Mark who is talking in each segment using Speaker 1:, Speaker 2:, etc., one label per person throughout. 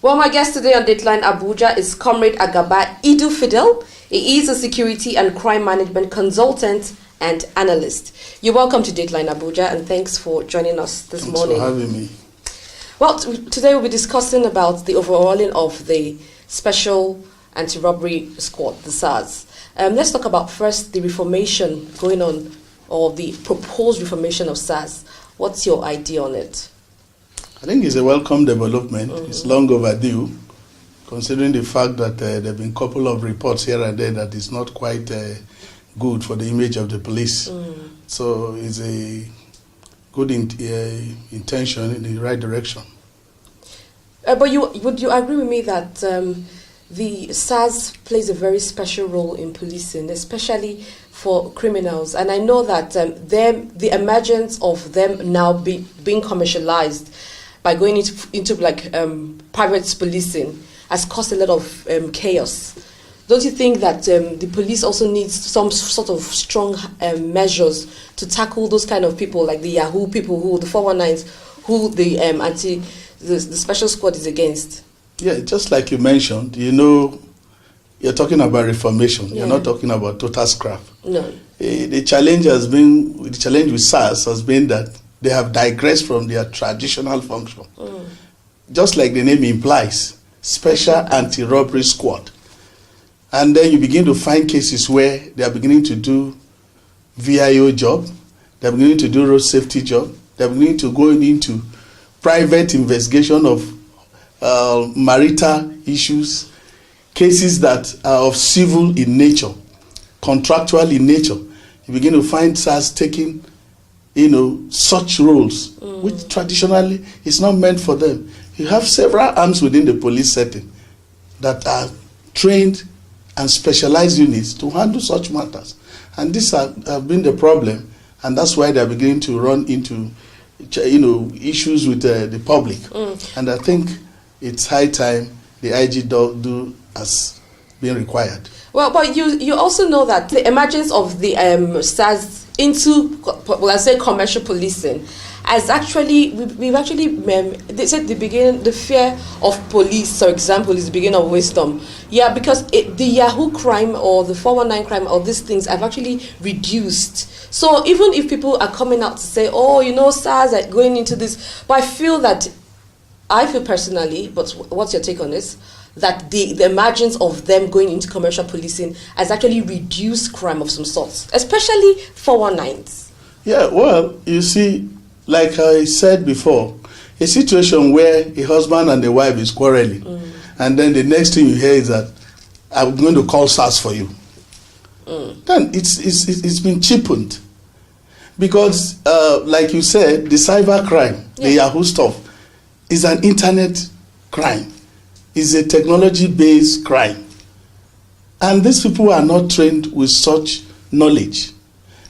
Speaker 1: Well, my guest today on Dateline Abuja is Comrade Agaba Idu Fidel. He is a security and crime management consultant and analyst. You're welcome to Dateline Abuja, and thanks for joining us this morning.
Speaker 2: Thanks for having me.
Speaker 1: Well, today we'll be discussing about the overhauling of the Special Anti-Robbery Squad, the Sars. Let's talk about first the reformation going on, or the proposed reformation of Sars. What's your idea on it?
Speaker 2: I think it's a welcome development. It's long overdue, considering the fact that there have been a couple of reports here and there that is not quite good for the image of the police. So it's a good intention in the right direction.
Speaker 1: But would you agree with me that the SARS plays a very special role in policing, especially for criminals? And I know that the emergence of them now being commercialized by going into private policing has caused a lot of chaos. Don't you think that the police also needs some sort of strong measures to tackle those kind of people, like the Yahoo people, who the 419s, who the special squad is against?
Speaker 2: Yeah, just like you mentioned, you're talking about reformation. Yeah. You're not talking about total scrap.
Speaker 1: No.
Speaker 2: The challenge with SARS has been that they have digressed from their traditional function. Just like the name implies, Special Anti-Robbery Squad. And then you begin to find cases where they are beginning to do VIO job, they are beginning to do road safety job, they are beginning to go into private investigation of marital issues, cases that are of civil in nature, contractual in nature. You begin to find SARS taking such roles, which traditionally is not meant for them. You have several arms within the police setting that are trained and specialized units to handle such matters. And this have been the problem, and that's why they're beginning to run into issues with the public. And I think it's high time the IG do as being required.
Speaker 1: Well, but you also know that the emergence of the SARS into, let's say, commercial policing has actually, they said the fear of police, for example, is the beginning of wisdom. Yeah, because the Yahoo crime or the 419 crime or these things have actually reduced. So even if people are coming out to say, SARS are going into this, but I feel personally, but what's your take on this, that the emergence of them going into commercial policing has actually reduced crime of some sorts, especially 419s.
Speaker 2: Yeah, well, you see, like I said before, a situation where a husband and a wife is quarreling, and then the next thing you hear is that I'm going to call SARS for you. Then it's been cheapened. Because, like you said, the cyber crime, the Yahoo stuff, is an internet crime. Is a technology-based crime. And these people are not trained with such knowledge.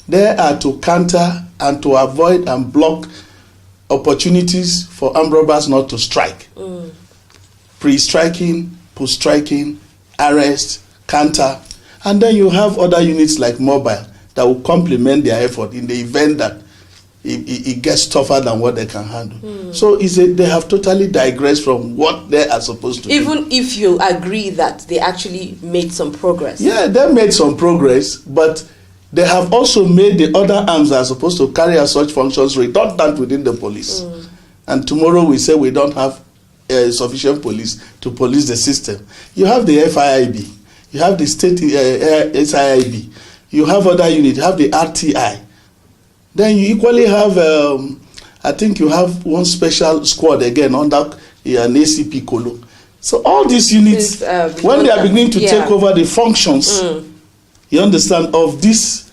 Speaker 2: They are to counter and to avoid and block opportunities for armed robbers not to strike. Pre-striking, post-striking, arrest, counter. And then you have other units like mobile that will complement their effort in the event that it gets tougher than what they can handle. So they have totally digressed from what they are supposed to do.
Speaker 1: Even if you agree that they actually made some progress.
Speaker 2: Yeah, they made some progress, but they have also made the other arms that are supposed to carry out such functions redundant within the police. And tomorrow we say we don't have sufficient police to police the system. You have the FIIB, you have the state SIIB, you have other units, you have the RTI. Then you equally have, I think you have one special squad again under an ACP Colo. So all these units, when they are beginning to take over the functions, you understand, of this,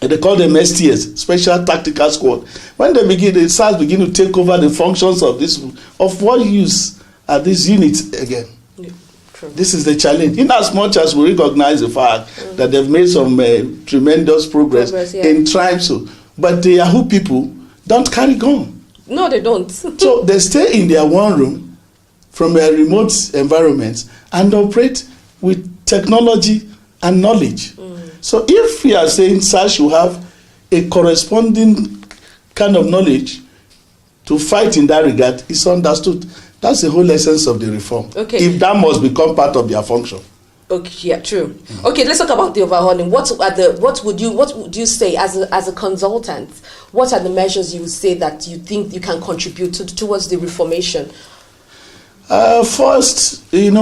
Speaker 2: they call them STS, Special Tactical Squad. When the SARS begin to take over the functions of this, of what use are these units again? This is the challenge. In as much as we recognize the fact that they've made some tremendous progress in trying to, but the Yahoo people don't carry gun.
Speaker 1: No, they don't.
Speaker 2: So they stay in their one room from a remote environment and operate with technology and knowledge. So if we are saying SARS should have a corresponding kind of knowledge to fight in that regard, it's understood. That's the whole essence of the reform.
Speaker 1: Okay.
Speaker 2: If that must become part of their function.
Speaker 1: Okay, yeah, true. Okay, let's talk about the overhauling. What would you say as a consultant? What are the measures you would say that you think you can contribute towards the reformation?
Speaker 2: First, if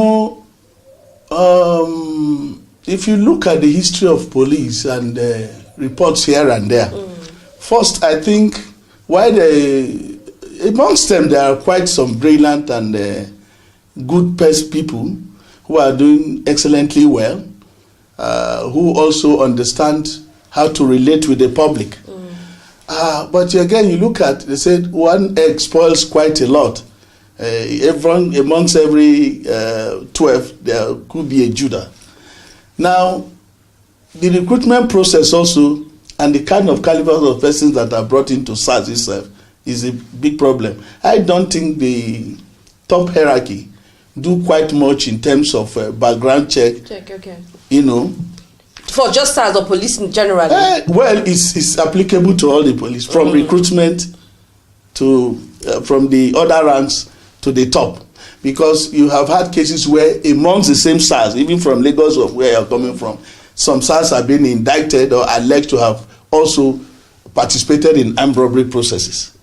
Speaker 2: you look at the history of police and reports here and there, first, I think amongst them there are quite some brilliant and good people who are doing excellently well, who also understand how to relate with the public. But again, you look at, they said one egg spoils quite a lot. Amongst every 12, there could be a Judah. Now, the recruitment process also, and the kind of caliber of persons that are brought into SARS itself is a big problem. I don't think the top hierarchy do quite much in terms of background check.
Speaker 1: Okay.
Speaker 2: For
Speaker 1: just SARS or police in general?
Speaker 2: Well, it's applicable to all the police, from recruitment to from the other ranks to the top. Because you have had cases where amongst the same SARS, even from Lagos or where you're coming from, some SARS have been indicted or alleged to have also participated in armed robbery processes.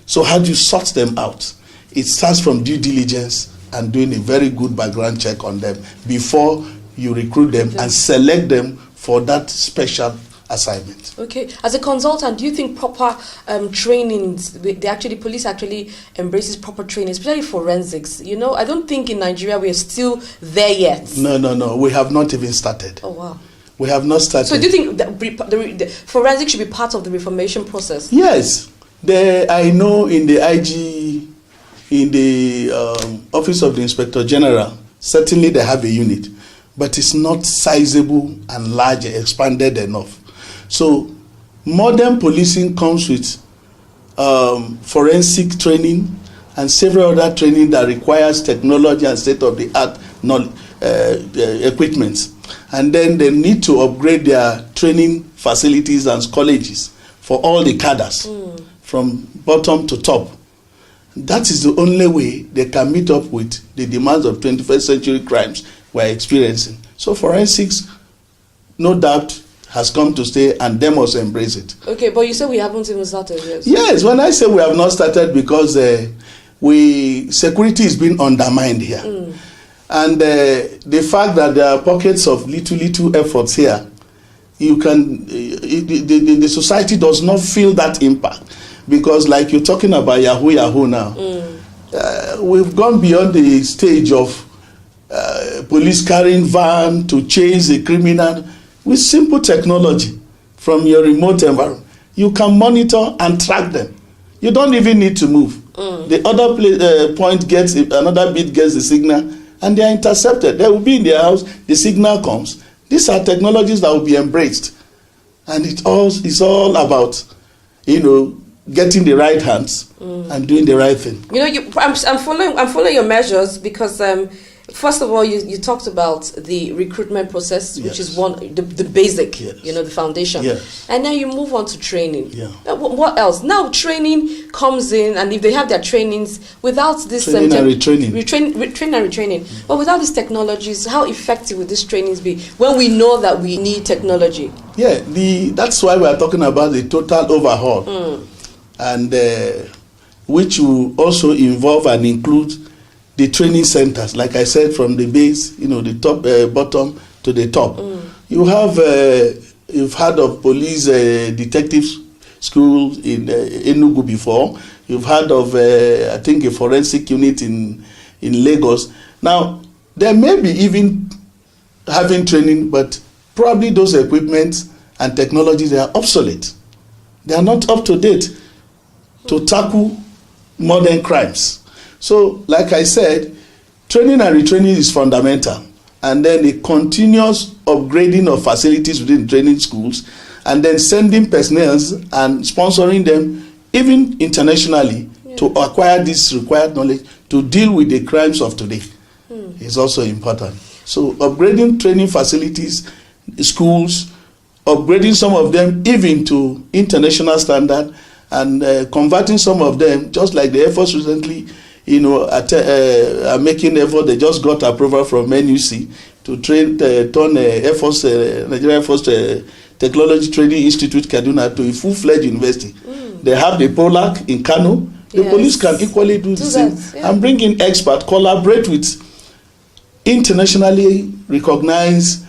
Speaker 2: So how do you sort them out? It starts from due diligence and doing a very good background check on them before you recruit them and select them for that special assignment.
Speaker 1: Okay. As a consultant, do you think proper trainings, police actually embraces proper training, especially forensics? I don't think in Nigeria we are still there yet.
Speaker 2: No. We have not even started.
Speaker 1: Oh, wow.
Speaker 2: We have not started.
Speaker 1: So do you think that the forensics should be part of the reformation process?
Speaker 2: Yes. I know in the IG, in the Office of the Inspector General, certainly they have a unit, but it's not sizable and large, expanded enough. So modern policing comes with forensic training and several other training that requires technology and state-of-the-art equipment. And then they need to upgrade their training facilities and colleges for all the cadres, from bottom to top. That is the only way they can meet up with the demands of 21st century crimes we're experiencing. So forensics, no doubt, has come to stay, and they must embrace it. Okay,
Speaker 1: but you said we haven't even started yet.
Speaker 2: Yes, when I say we have not started, because security is being undermined here. And the fact that there are pockets of little efforts here, the society does not feel that impact. Because like you're talking about Yahoo now, we've gone beyond the stage of police carrying van to chase a criminal. With simple technology from your remote environment, you can monitor and track them. You don't even need to move. The other point gets, another bit gets the signal, and they are intercepted. They will be in their house, the signal comes. These are technologies that will be embraced. And it's all about, getting the right hands and doing the right thing.
Speaker 1: I'm following your measures because first of all, you talked about the recruitment process, which is the basic, the foundation.
Speaker 2: Yes.
Speaker 1: And then you move on to training.
Speaker 2: Yeah.
Speaker 1: What else? Now training comes in, and if they have their trainings without this
Speaker 2: training and retraining,
Speaker 1: but without these technologies, how effective would these trainings be when we know that we need technology?
Speaker 2: Yeah, that's why we are talking about the total overhaul, and which will also involve and include the training centers, like I said, from the base, the top, bottom to the top. You've heard of police detective school in Enugu before. You've heard of, I think, a forensic unit in Lagos. Now, they may be even having training, but probably those equipments and technologies, they are obsolete. They are not up to date to tackle modern crimes. So, like I said, training and retraining is fundamental. And then the continuous upgrading of facilities within training schools, and then sending personnel and sponsoring them, even internationally, to acquire this required knowledge to deal with the crimes of today is also important. So, upgrading training facilities, schools, upgrading some of them even to international standard, and converting some of them, just like the efforts recently are making effort. They just got approval from NUC to turn Nigeria Air Force Technology Training Institute Kaduna to a full-fledged university. They have the POLAC in Kano. The police can equally do the same and bring in experts, collaborate with internationally recognized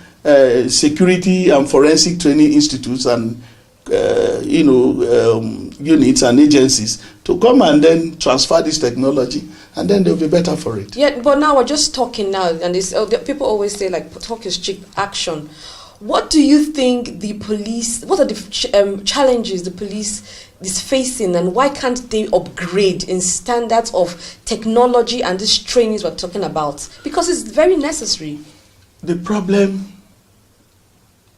Speaker 2: security and forensic training institutes and units and agencies to come and then transfer this technology, and then they'll be better for it.
Speaker 1: Yeah, but now we're just talking now, and people always say like talk is cheap action. What do you think the police? What are the challenges the police is facing, and why can't they upgrade in standards of technology and these trainings we're talking about? Because it's very necessary.
Speaker 2: The problem,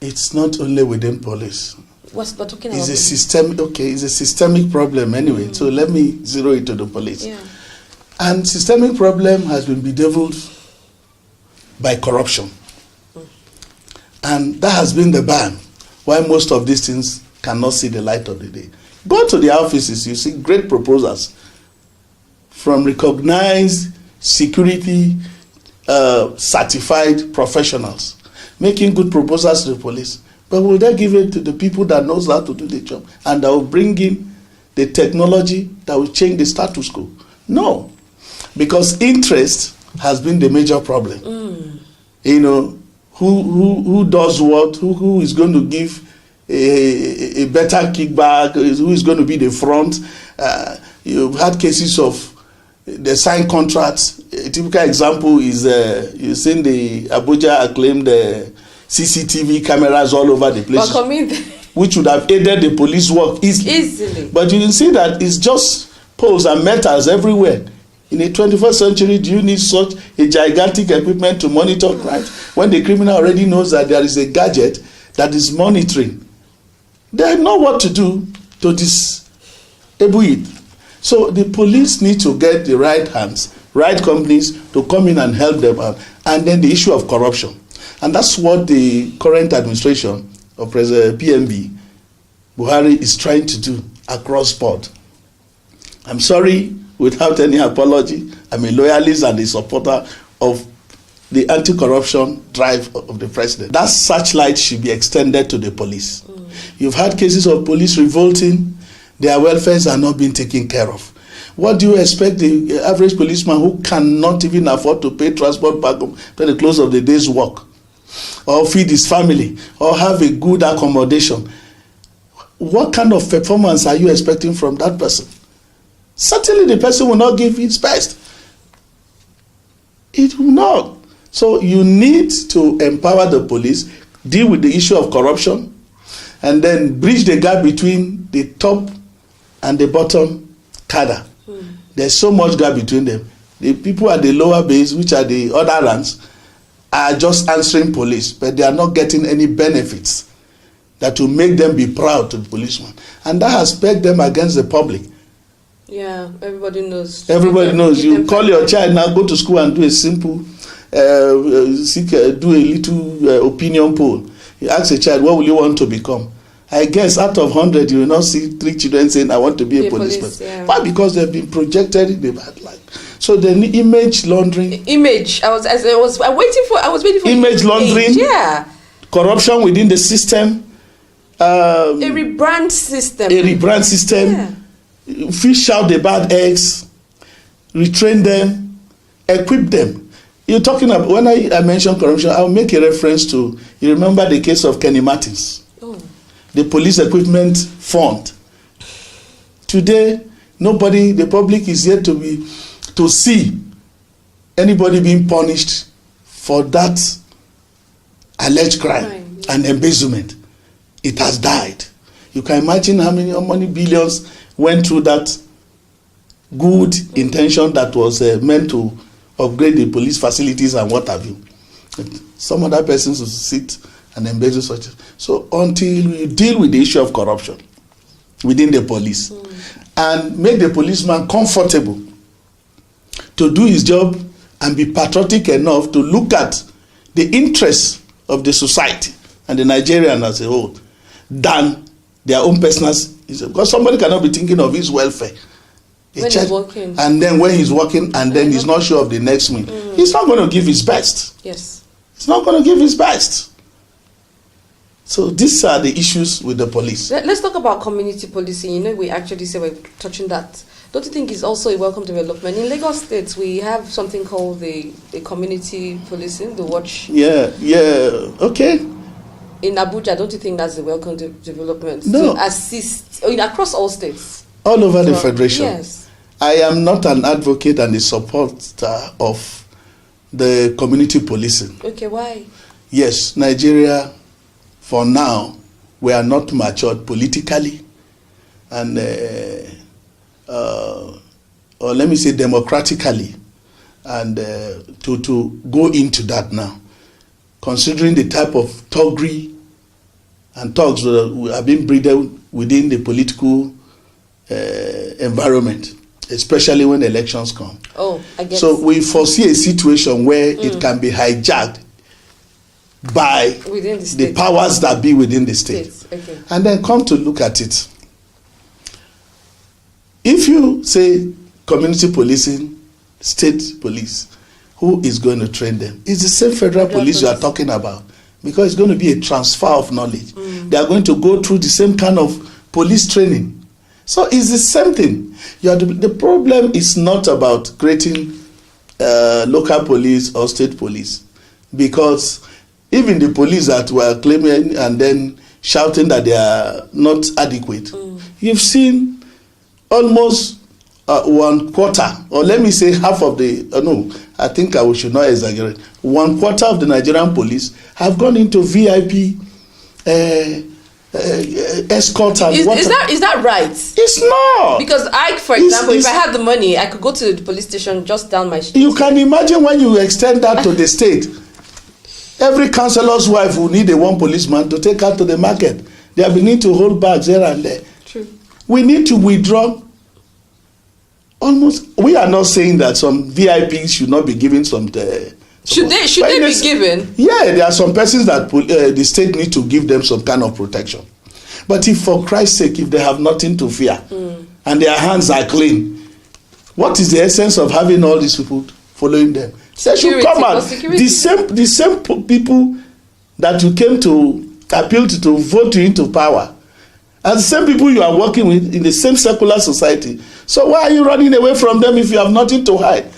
Speaker 2: it's not only within police.
Speaker 1: What's we're talking about?
Speaker 2: It's a systemic. Okay, it's a systemic problem anyway. So let me zero it to the police.
Speaker 1: Yeah.
Speaker 2: And systemic problem has been bedeviled by corruption. And that has been the ban why most of these things cannot see the light of the day. Go to the offices, you see great proposals from recognized security certified professionals making good proposals to the police. But will they give it to the people that knows how to do the job and that will bring in the technology that will change the status quo? No, because interest has been the major problem. Who does what, who is going to give a better kickback, who is going to be the front. You've had cases of the signed contracts. A typical example is you've seen the Abuja acclaimed CCTV cameras all over the place, which would have aided the police work easily. But you can see that it's just poles and metals everywhere. In the 21st century, do you need such a gigantic equipment to monitor crime when the criminal already knows that there is a gadget that is monitoring? They know what to do to disable it. So the police need to get the right hands, right companies to come in and help them out. And then the issue of corruption. And that's what the current administration of President PMB, Buhari, is trying to do across board. I'm sorry, without any apology, I'm a loyalist and a supporter of the anti-corruption drive of the president. That searchlight should be extended to the police. You've had cases of police revolting, their welfares are not being taken care of. What do you expect the average policeman who cannot even afford to pay transport back home to the close of the day's work, or feed his family, or have a good accommodation? What kind of performance are you expecting from that person? Certainly the person will not give his best. It will not. So you need to empower the police, deal with the issue of corruption, and then bridge the gap between the top and the bottom cadre. There's so much gap between them. The people at the lower base, which are the other ranks, are just answering police, but they are not getting any benefits that will make them be proud to the policeman. And that has pegged them against the public.
Speaker 1: Yeah, everybody knows.
Speaker 2: Everybody knows. You call your child now, go to school and do a simple, do a little opinion poll. You ask a child, what will you want to become? I guess out of 100, you will not see 3 children saying, I want to be a policeman. Yeah. Why? Because they've been projected in the bad light. So the image laundering.
Speaker 1: I was waiting for
Speaker 2: image laundering.
Speaker 1: Yeah.
Speaker 2: Corruption within the system.
Speaker 1: A rebrand system.
Speaker 2: Yeah. Fish out the bad eggs, retrain them, equip them. You're talking about, when I mention corruption, I'll make a reference to, you remember the case of Kenny Martins, the police equipment fund. Today, the public is yet to see anybody being punished for that alleged crime and embezzlement. It has died. You can imagine how many billions went through that good intention that was meant to upgrade the police facilities and what have you. Some other persons will sit and embezzle such. So until we deal with the issue of corruption within the police and make the policeman comfortable to do his job and be patriotic enough to look at the interests of the society and the Nigerian as a whole than their own personal, because somebody cannot be thinking of his welfare
Speaker 1: When he's working.
Speaker 2: And then when he's working, and then he's not sure of the next meal, he's not going to give his best.
Speaker 1: Yes.
Speaker 2: He's not going to give his best. So these are the issues with the police.
Speaker 1: Let's talk about community policing. You know, we actually say we're touching that. Don't you think it's also a welcome development? In Lagos State, we have something called the community policing, the watch.
Speaker 2: Yeah, okay.
Speaker 1: In Abuja, don't you think that's a welcome development?
Speaker 2: No.
Speaker 1: To assist across all states?
Speaker 2: All over the federation.
Speaker 1: Yes.
Speaker 2: I am not an advocate and a supporter of the community policing.
Speaker 1: Okay, why?
Speaker 2: Yes, Nigeria, for now, we are not matured politically and, or let me say democratically, and to go into that now, considering the type of thuggery and thugs that have been breeded within the political environment, especially when elections come.
Speaker 1: Oh, I guess.
Speaker 2: So we foresee a situation where it can be hijacked by
Speaker 1: within the
Speaker 2: powers that be within the state.
Speaker 1: Okay.
Speaker 2: And then come to look at it. If you say community policing, state police, who is going to train them? It's the same federal police you are talking about, because it's going to be a transfer of knowledge. They are going to go through the same kind of police training. So it's the same thing. The problem is not about creating local police or state police, because even the police that were claiming and then shouting that they are not adequate, you've seen almost 1/4, or let me say half of the, no, I think I should not exaggerate, 1/4 of the Nigerian police have gone into VIP escort and
Speaker 1: is that right?
Speaker 2: It's not.
Speaker 1: Because for example, if I had the money, I could go to the police station just down my street.
Speaker 2: You can imagine when you extend that to the state. Every councillor's wife will need one policeman to take her to the market. They have need to hold bags here and there.
Speaker 1: True.
Speaker 2: We need to withdraw. We are not saying that some VIPs should not be given some.
Speaker 1: Should they be given?
Speaker 2: Yeah, there are some persons that the state need to give them some kind of protection. But if, for Christ's sake, if they have nothing to fear and their hands are clean, what is the essence of having all these people following them? They should come out. The same people that you came to appeal to vote you into power, and the same people you are working with in the same secular society. So why are you running away from them if you have nothing to hide?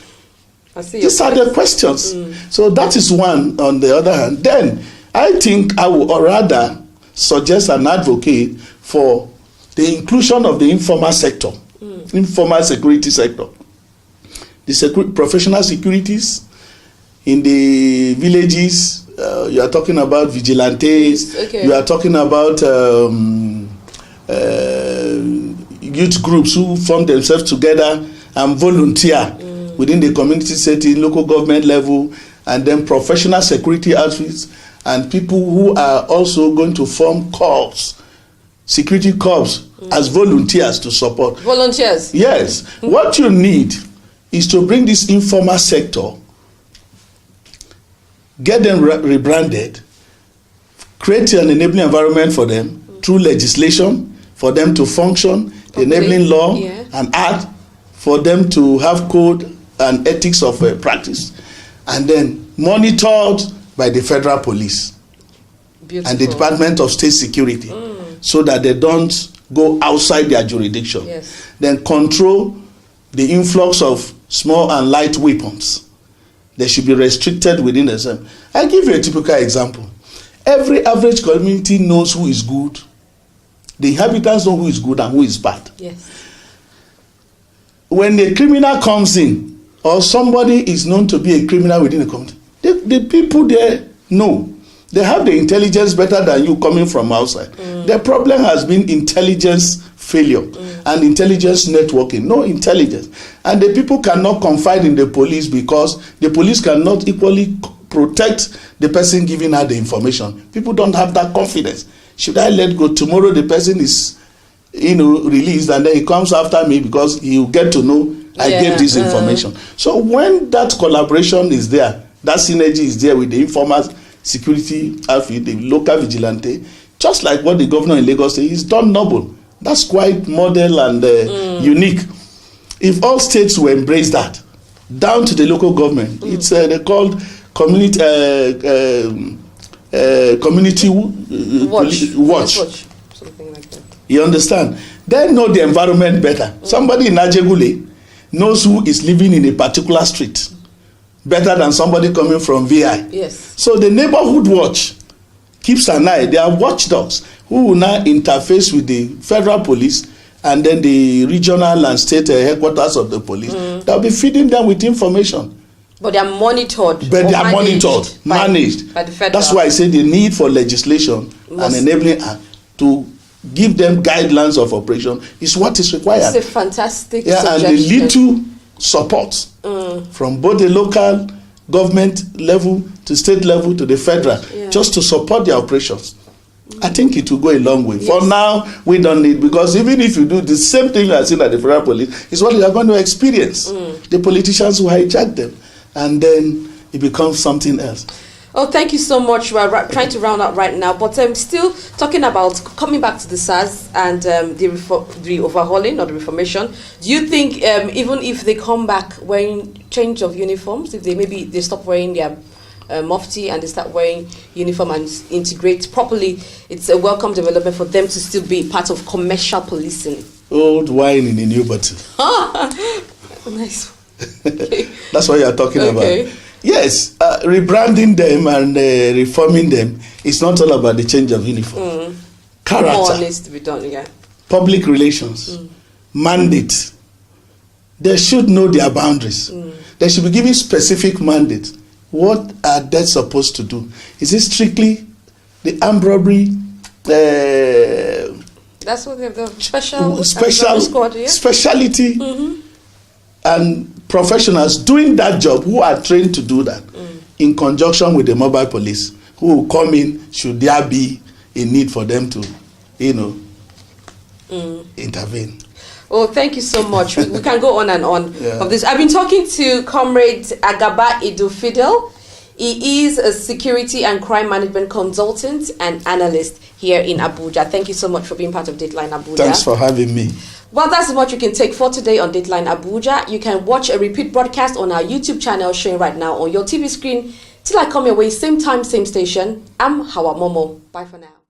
Speaker 2: These are the questions. So that is one. On the other hand, then I think I would rather suggest and advocate for the inclusion of the informal sector, informal security sector, the professional securities in the villages. You are talking about vigilantes. Okay. You are talking about youth groups who form themselves together and volunteer within the community setting, local government level, and then professional security outfits, and people who are also going to form corps, security corps, as volunteers to support.
Speaker 1: Volunteers?
Speaker 2: Yes. What you need is to bring this informal sector, get them rebranded, create an enabling environment for them through legislation for them to function, the enabling law and act for them to have code and ethics of practice, and then monitored by the federal police and the Department of State Security, so that they don't go outside their jurisdiction.
Speaker 1: Yes.
Speaker 2: Then control the influx of small and light weapons. They should be restricted within the same. I'll give you a typical example. Every average community knows who is good. The inhabitants know who is good and who is bad.
Speaker 1: Yes.
Speaker 2: When a criminal comes in, or somebody is known to be a criminal within the community, the people there know. They have the intelligence better than you coming from outside. The problem has been intelligence failure and intelligence networking. No intelligence. And the people cannot confide in the police because the police cannot equally protect the person giving her the information. People don't have that confidence. Should I let go? Tomorrow the person is, released, and then he comes after me because he will get to know I gave this information. So when that collaboration is there, that synergy is there with the informal security outfit, the local vigilante, just like what the governor in Lagos said, he's done noble. That's quite model and unique. If all states will embrace that, down to the local government, it's they're called community watch.
Speaker 1: Something like that.
Speaker 2: You understand? They know the environment better. Somebody in Ajegule knows who is living in a particular street better than somebody coming from VI.
Speaker 1: Yes.
Speaker 2: So the neighborhood watch keeps an eye. They are watchdogs who will now interface with the federal police and then the regional and state headquarters of the police. They'll be feeding them with information.
Speaker 1: But they are monitored.
Speaker 2: But they are managed
Speaker 1: by the federal.
Speaker 2: That's why I say the need for legislation and enabling act to give them guidelines of operation is what is required.
Speaker 1: It's a fantastic
Speaker 2: and the little support from both the local government level to state level to the federal, just to support their operations. I think it will go a long way. Yes. For now, we don't need, because even if you do the same thing you are seeing at the federal police, it's what you are going to experience. The politicians who hijack them, and then it becomes something else.
Speaker 1: Oh, thank you so much. We're trying to round up right now, but I'm still talking about coming back to the SARS and the overhauling or the reformation. Do you think even if they come back wearing change of uniforms, if they stop wearing their mufti and they start wearing uniform and integrate properly, it's a welcome development for them to still be part of commercial policing?
Speaker 2: Old wine in a new bottle.
Speaker 1: Nice.
Speaker 2: Okay. That's what you are talking about. Yes, rebranding them and reforming them is not all about the change of uniform. Character.
Speaker 1: More needs to be done, yeah.
Speaker 2: Public relations. Mandate. They should know their boundaries. They should be given specific mandates. What are they supposed to do? Is it strictly the armed robbery?
Speaker 1: That's what they have, the special squad, yeah?
Speaker 2: Speciality. And professionals doing that job who are trained to do that in conjunction with the mobile police who will come in should there be a need for them to, intervene.
Speaker 1: Oh, thank you so much. We can go on and on of this. I've been talking to Comrade Agaba Idufidel. He is a security and crime management consultant and analyst here in Abuja. Thank you so much for being part of Dateline Abuja.
Speaker 2: Thanks for having me.
Speaker 1: Well, that's what you can take for today on Dateline Abuja. You can watch a repeat broadcast on our YouTube channel showing right now on your TV screen. Till I come your way, same time, same station. I'm Hawa Momo. Bye for now.